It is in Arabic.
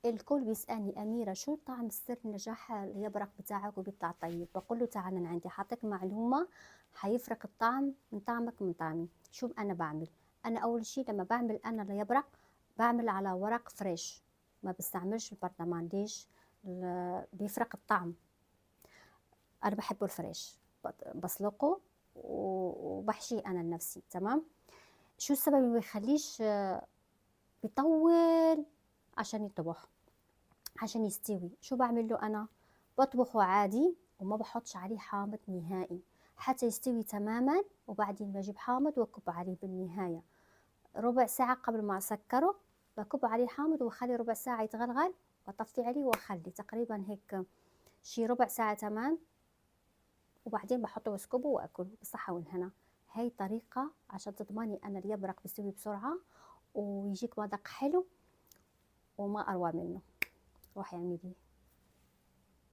الكل بيسألني أميرة شو طعم سر نجاح اليبرق بتاعك وبيطلع طيب؟ بقول له تعال أنا عندي حاطك معلومة حيفرق الطعم من طعمك من طعمي. شو أنا بعمل؟ أنا أول شي لما بعمل أنا اليبرق بعمل على ورق فريش، ما بستعملش البرطمان. ليش؟ بيفرق الطعم. أنا بحبه الفريش، بسلقه وبحشيه أنا لنفسي. تمام. شو السبب اللي بيخليش بيطول؟ عشان يطبخ، عشان يستوي. شو بعمل له انا؟ بطبخه عادي وما بحطش عليه حامض نهائي حتى يستوي تماما، وبعدين بجيب حامض واكب عليه بالنهاية. ربع ساعة قبل ما اسكره بكب عليه حامض واخلي ربع ساعة يتغلغل، واطفي عليه واخلي تقريبا هيك شي ربع ساعة تمام، وبعدين بحطه واسكبه واكله بالصحة والهنا. هاي طريقة عشان تضمني أن اليبرق بيستوي بسرعة ويجيك مذاق حلو وما أروى منه. روحي اعمليه.